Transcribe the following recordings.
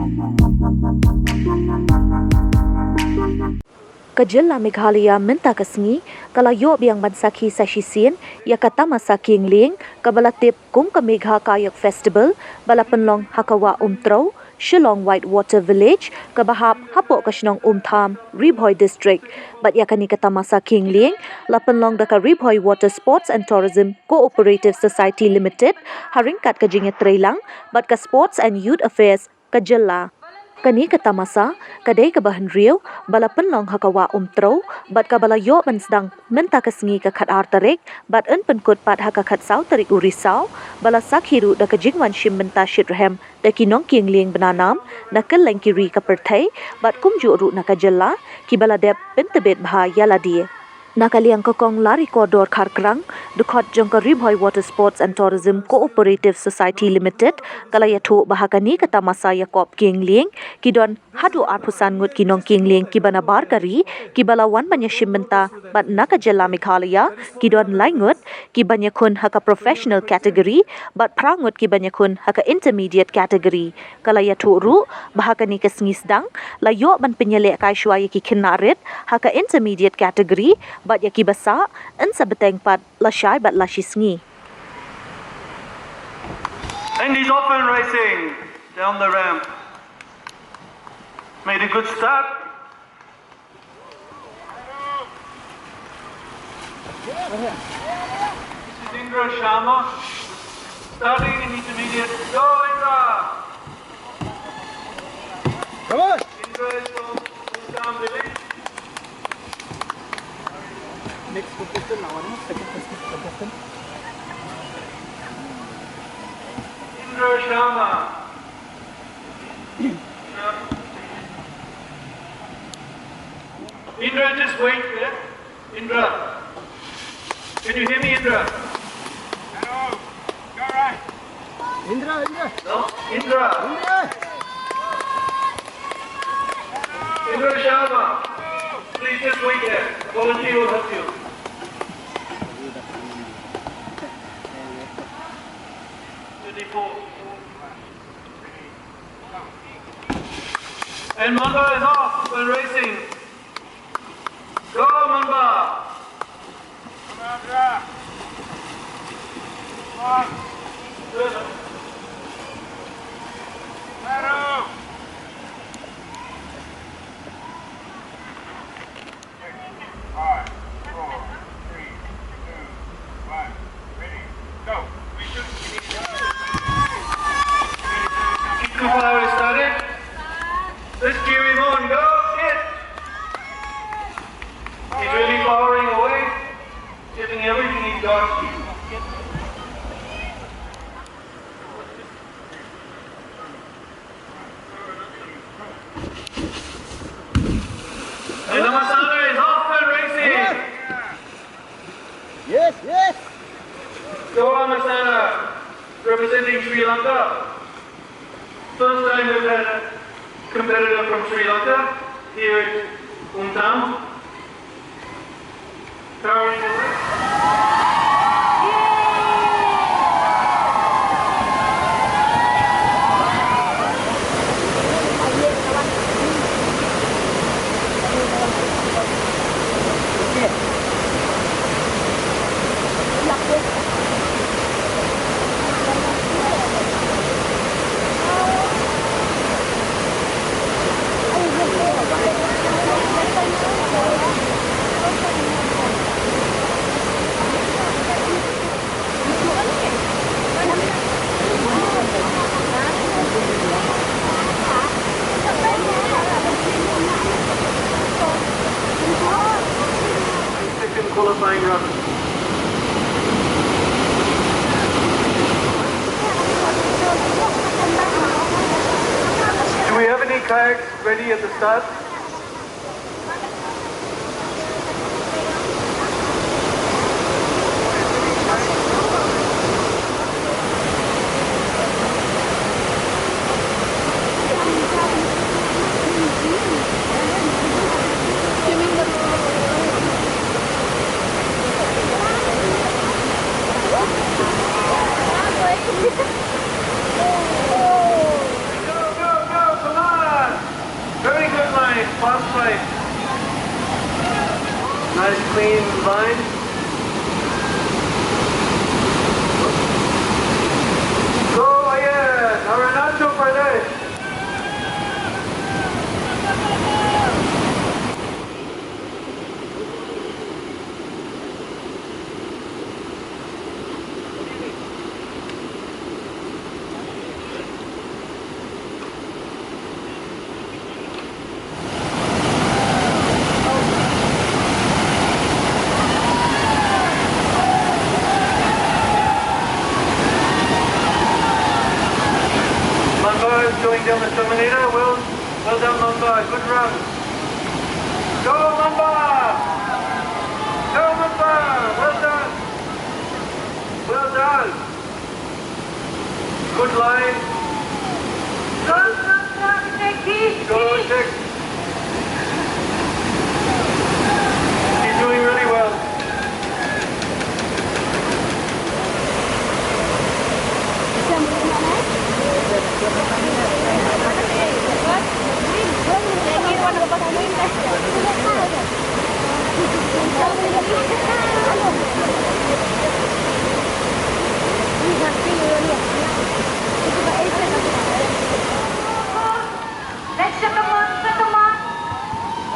Ka Jylla Meghalaya mynta ka Sngi, kala yo biang ban sakhi sa shisien, ïaka tamasa kieng lieng, ka bala tip kung ka Megha Kayak Festival, bala pynlong Haka Wah Umtrew, Shillong White Water Village, ka bahap hapoh ka shnong Umtham, Ri-Bhoi District, bat ïaka ni ka tamasa kieng lieng, la pynlong da ka Ri-Bhoi Water Sports and Tourism Cooperative Society Limited, ryngkat ka jingïatreilang, bat ka Sports and Youth Affairs ka Jylla. Kani ka tamasa, kadai ka hynriew, bala pynlong Haka Wah Umtrew, bat ka bala yo ban Sdang mynta ka Sngi ka khat tarik, bat penkut pat Haka khat sau tarik urisau, bala sakhi da ka jingwan Shimbynta Shitrhem, da kinong kieng lieng benanam, na keleng kiri ka perthai, bat kumju na ka Jylla, ki bala dep pentebet bha Jylla die. Nakaliang kokong lari kodor karkrang, dukot jongka Ri-Bhoi Water Sports and Tourism Cooperative Society Limited, kalaya tu bahakani kata masa Yakob kieng lieng, kidon hadu arpusan ngut kinong kieng lieng kibana bar kari, kibalawan banyak Shimbynta, bat naka Jylla Meghalaya, kidon laingut, kibanya kun haka professional category, bat prangut kibanya kun haka intermediate category. Kalaya tu ru, bahakani ke Sngi Sdang, layo ban penyelek kai shwaya ki kinarit, haka intermediate category, bat yaki basa, ensa beteng pat lasyai bat lashi Sngi. And he's off and racing down the ramp. Made a good start. This is Indra Sharma, starting in intermediate. Go Indra! Come on! Indra is from Umtham village. Next contestant, second contestant. Indra Sharma. Indra, just wait there. Indra. Can you hear me, Indra? Hello. Go right. Indra. No? Indra. Indra Sharma. Please just wait there. A volunteer will help you. And Mamba is off when racing. Go Mamba! Come on, Dra. Come on. Good. Arrow. 5, 4, 3, 2, 1. Ready, go. We should Keep the fire started. Let's cheer him on. Go, hit! He's really powering away, giving everything he's got. And the Masala is off and racing. Yes. Go on, Masala, representing Sri Lanka. First time we've had a competitor from Sri Lanka here at Umtham. Powering away. Second qualifying run. Do we have any kayaks ready at the start? Go, come on! line. Nice clean line. Go ahead. Aranacho Pradesh. Going down the Terminator, well done Mamba, good run. Go Mamba! Go Mamba! Well done! Well done! Good line. Go check. He's doing really well.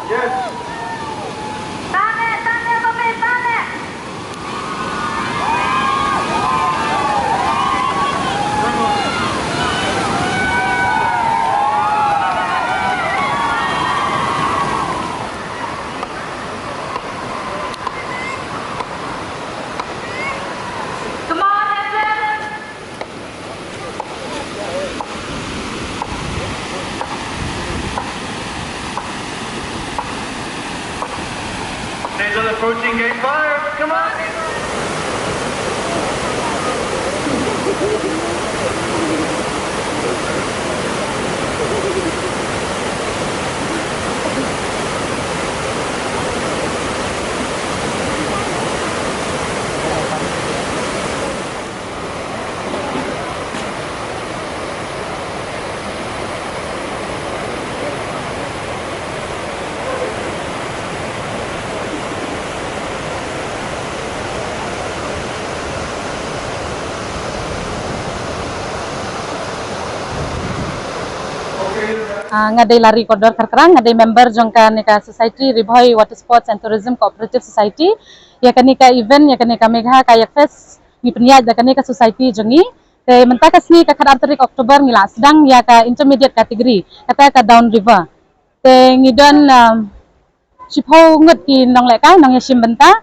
Yes. There's an approaching gate fire. Come on. Ngadai lari kodor kerkerang, ngadai member jongka nika society Ri-Bhoi Water Sports and Tourism Cooperative Society. Ya kanika event ya kanika Megha Kayak Fest ni peniat ya kanika society jongi. Te mentaka sni ka kadar tarik Oktober ngila Sdang ya ka intermediate kategori kata ka down river. Te ngidon Shipoh ngut ki nong leka nong ya Shimbynta.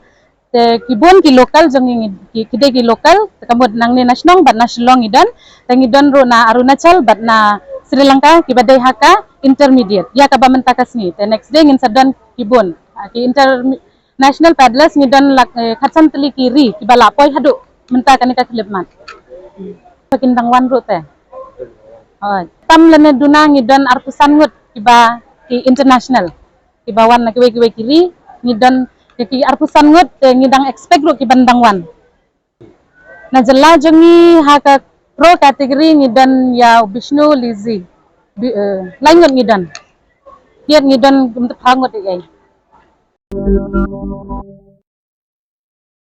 Te kibun ki lokal jongi kide ki lokal kamud nang ni shnong bat na Shillong ngidon. Te ngidon ro na Arunachal bat na Sri Lanka kibadai Haka intermediate ya kaba mentaka sni the next day ngin sadan kibun ki international paddlers ngidon khatsam teli kiri kibala poi hadu mentaka nika klipmat pakindang wan rute tam lene duna ngidon arpusan ngut kiba ki international kibawan na kiwe kiri ngidon ki arpusan ngut ngidang expect ru kibandang wan na Jylla jongi Haka pro kategori ngidon ya Vishnu Lizi lain ngidon dia ngidon untuk hangut ai